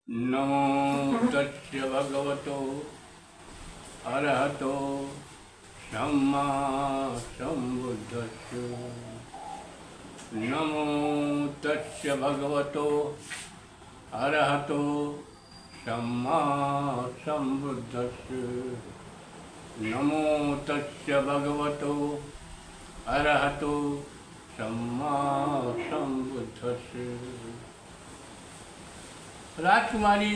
नमो तस्य भगवतो अरहतो सम्मा सम्बुद्धस्य। नमो तस्य भगवतो अरहतो सम्मा सम्बुद्धस्य। नमो तस्य भगवतो अरहतो सम्मा सम्बुद्धस्य। राजकुमारी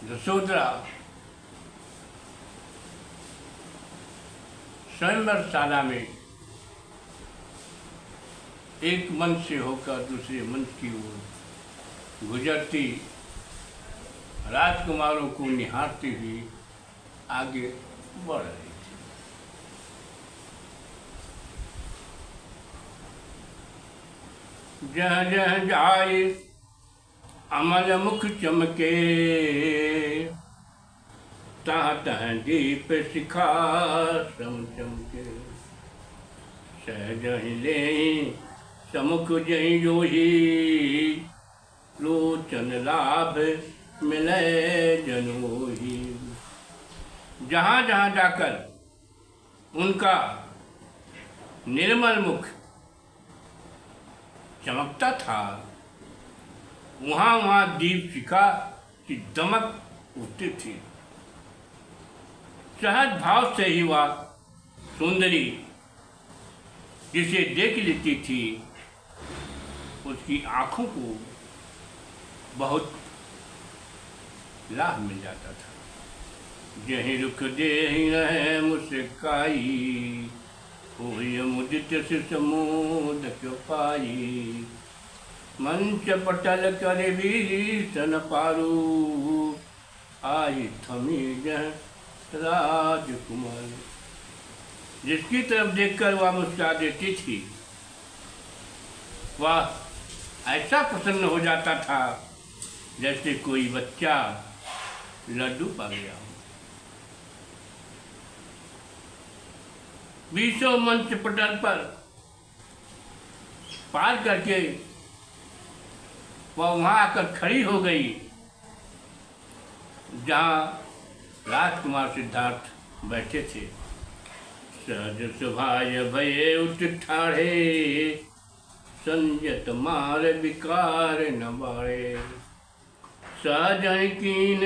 यशोधरा स्वयंवरशाला में एक मंच से होकर दूसरे मंच की ओर गुजरती राजकुमारों को निहारती हुई आगे बढ़ रही थी। जह जह जाए अमल मुख चमके, तह तह दीप शिखा सम चमके। सहज ले समुख जही जोही, लोचन लाभ मिले जनोही। जहाँ जहाँ जाकर उनका निर्मल मुख चमकता था, वहाँ वहाँ दीप शिखा की दमक उठती थी। सहज भाव से ही वह सुंदरी जिसे देख लेती थी, उसकी आँखों को बहुत लाभ मिल जाता था। जहीं रुख दे ही रहे मुस्काई, कोई मुदित से समोद क्यों पाई। मंच पटल कर भीषण पारू, आई थमी जह राजकुमार। जिसकी तरफ देखकर वह मुस्कुरा देती थी, वह ऐसा प्रसन्न हो जाता था जैसे कोई बच्चा लड्डू पा गया हो। बीसों मंच पटल पर पार करके वह वहाँ आकर खड़ी हो गई, जहाँ राजकुमार सिद्धार्थ बैठे थे। सहज सुभाय भये उठ ठाढ़े, संयत मार विकार न बाड़े। सहज कीन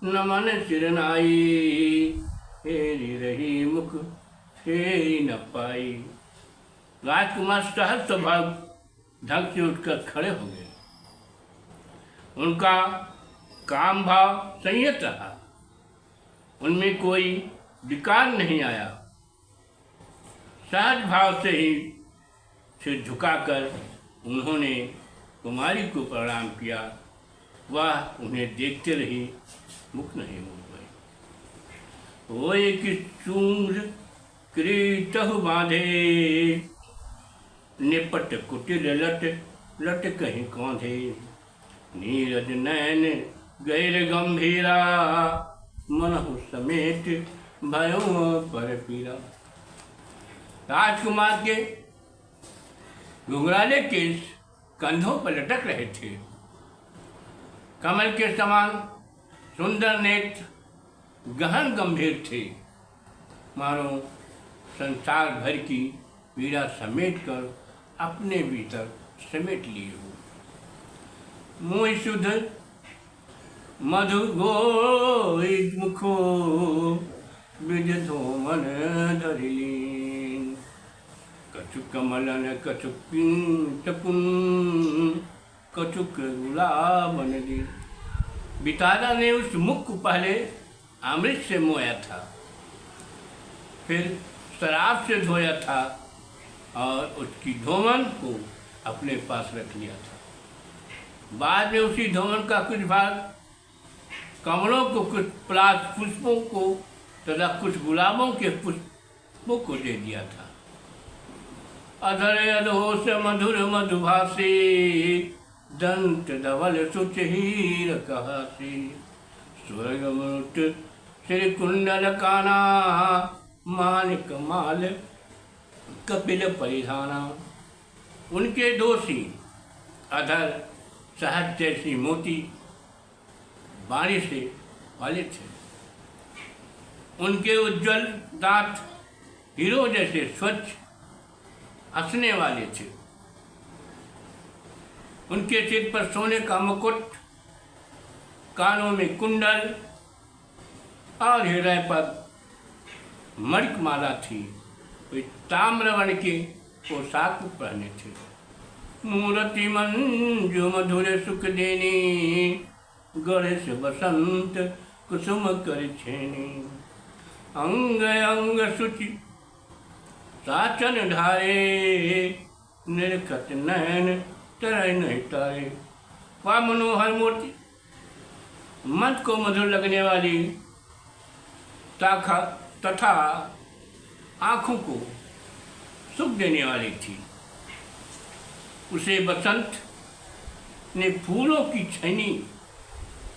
नमन सिरनाई, फेरी रही मुख फेरी न पाई। राजकुमार सहज स्वभाव ढंग से उठकर खड़े हो गए। उनका काम भाव संयत रहा, उनमें कोई विकार नहीं आया। सहज भाव से ही सिर झुकाकर उन्होंने कुमारी को प्रणाम किया। वह उन्हें देखते रही, मुख नहीं मोड़ गई। वो एक चूंग क्रीतहु बांधे, निपट कुटिल लट लट कहीं कौंधे। नीरज नैन गैर गंभीरा, मनहु समेत भयो पर पीरा। राजकुमार के घुंघराले केस कंधों पर लटक रहे थे। कमल के समान सुंदर नेत्र गहन गंभीर थे, मानो संसार भर की पीड़ा समेट कर अपने भीतर समेट लिए हो। मुँह शुद्ध मधु गोई मुखो, बिज धोमन धरिलीन। कछु कमलन कछु टपुन, कछुक गुलाबन दी। बितारा ने उस मुख को पहले अमृत से मोया था, फिर शराब से धोया था और उसकी धोमन को अपने पास रख लिया था। बाद में उसी धोमन का कुछ भाग कमलों को, कुछ पलाश पुष्पों को तथा कुछ गुलाबों के पुष्पों को दे दिया था। अधर अधोष मधुर मधुभाषी, दंत धवल सुच हीर कहासी। स्वर्ग मुट श्री कुंडल काना, मानिक माल कपिल परिधाना। उनके दोषी अधर शहद जैसी मोती बाणी से वाले थे। उनके उज्जवल दांत हीरो जैसे स्वच्छ हंसने वाले थे। उनके सिर पर सोने का मुकुट, कानों में कुंडल और हृदय पर मणिमाला थी। वे ताम्रवर्ण के पोशाक पहने थे। मूर्ति मंजू मधुर सुख देनी, गणेश बसंत कुसुम कर छेनी। अंग अंग शुचि साचन ढारे, निरखत नयन तरह नहीं तारे। वह मनोहर मूर्ति मन को मधुर लगने वाली तथा आँखों को सुख देने वाली थी। उसे बसंत ने फूलों की छैनी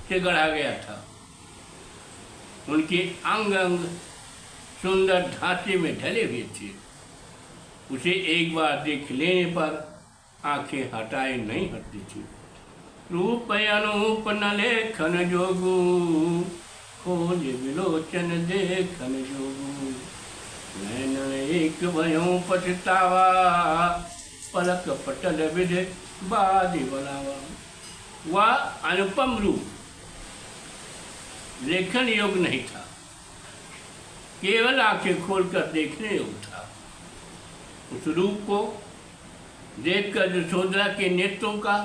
से गढ़ा गया था। उनके अंग अंग सुंदर ढांचे में ढले हुए थे। उसे एक बार देख लेने पर आंखें हटाए नहीं हटती थी। रूप अनूप न लेखन जोगू, खोज विलोचन देखन जोगू। नैन एक भयो पछतावा, पलक पटल विध बादी बनावा। वह अनुपम रूप लेखन योग्य नहीं था, केवल आंखें खोलकर देखने योग्य था। उस रूप को देखकर यशोधरा के नेत्रों का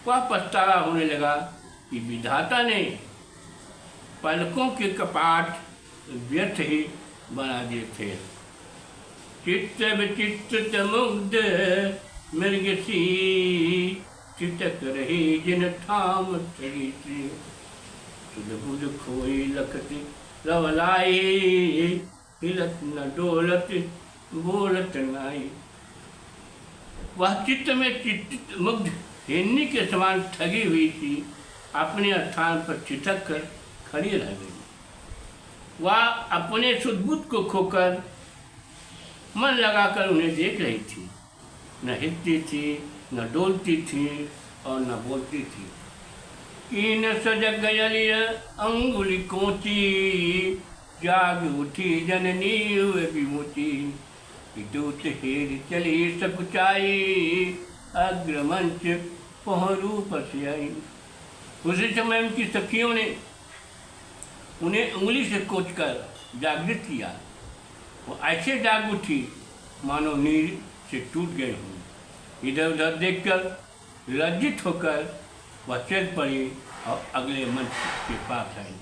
वह पछतावा होने लगा कि विधाता ने पलकों के कपाट व्यर्थ ही बना दिए थे। चित्त विचित्र मुग्ध मृगसी, चितक रही जिन ठाम ठगी सी। सुध खोई लखत रवलाई, हिलत न डोलत बोलत नाई। वह चित्त में चित्त मुग्ध हिरनी के समान ठगी हुई थी, अपने स्थान पर चितक कर खड़ी रह गई। वह अपने सुदबुद्ध को खोकर मन लगाकर उन्हें देख रही थी। न हिलती थी, न डोलती थी और न बोलती थी। कीन सजग गयलिय अंगुली कोची, जाग उठी जननी हुए विमोची। दूत हेर चली सकुचाई, अग्रमंच पहरू पसियाई। उसी समय उनकी सखियों ने उन्हें उंगली से कोचकर जागृत किया। वो ऐसे जाग उठी मानो नीर से टूट गए हों। इधर उधर देखकर लज्जित होकर वह चल पड़ी और अगले मंच के पास आई।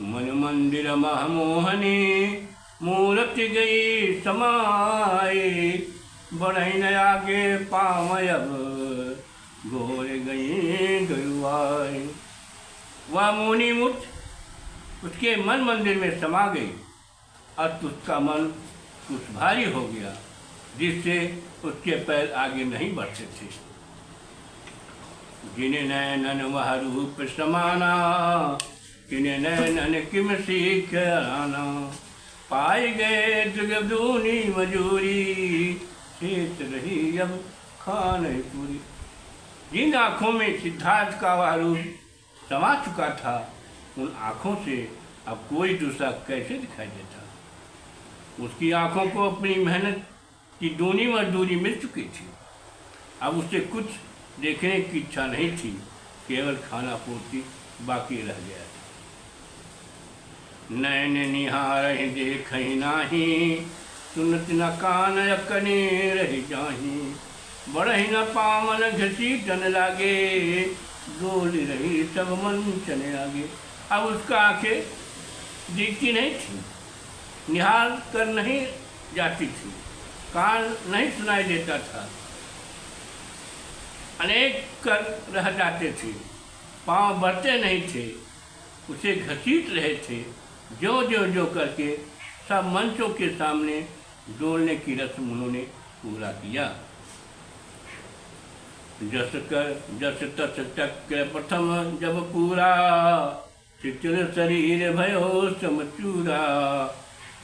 मन मंदिर महमोहनी, मूर्ति गई समाई। बढ़ई न आगे पावय अब, गोर गई गरुआई। वह मोनी मुठ उसके मन मंदिर में समा गई और उसका मन कुछ भारी हो गया, जिससे उसके पैर आगे नहीं बढ़ते थे। जिन्हें नैनन वह रूप समाना, जिन्हें नैनन किम सीख आना। पाए गए जगदूनी मजूरी, शेष रही अब खाने पूरी। जिन आँखों में सिद्धार्थ का वह रूप समा चुका था, उन आँखों से अब कोई दूसरा कैसे दिखाई देता। उसकी आँखों को अपनी मेहनत की दूनी मजदूरी मिल चुकी थी। अब उसे कुछ देखने की इच्छा नहीं थी, केवल खाना पूर्ति बाकी रह गया था। नैन निहार देख नाही, सुनत न कान अकने रह जाही। बढ़ही न पावन घसीटन लागे, डोल रही सब मन चने आगे। अब उसका आंखें दिखती नहीं थी, निहार कर नहीं जाती थी, कान नहीं सुनाई देता था, अनेक कर रह जाते थे, पाँव बढ़ते नहीं थे, उसे घसीट रहे थे। जो जो जो करके सब मंचों के सामने डोलने की रस्म उन्होंने पूरा किया। जस तस तक प्रथम जब पूरा, चित्र शरीर भयो समचूरा।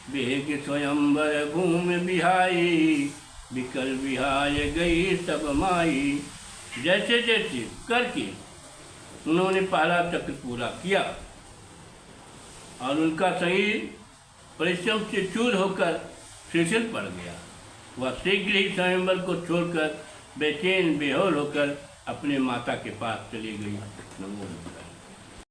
बेग स्वयंवर भूमि बिहाई, विकल बिहाय गई सब माई। जैसे जैसे करके उन्होंने पहला चक्र पूरा किया और उनका शरीर परिश्रम से चूर होकर शिथिल पड़ गया। वह शीघ्र ही स्वयंवर को छोड़कर बेचैन बेहोल होकर अपने माता के पास चली गई। नमो बुद्धाय।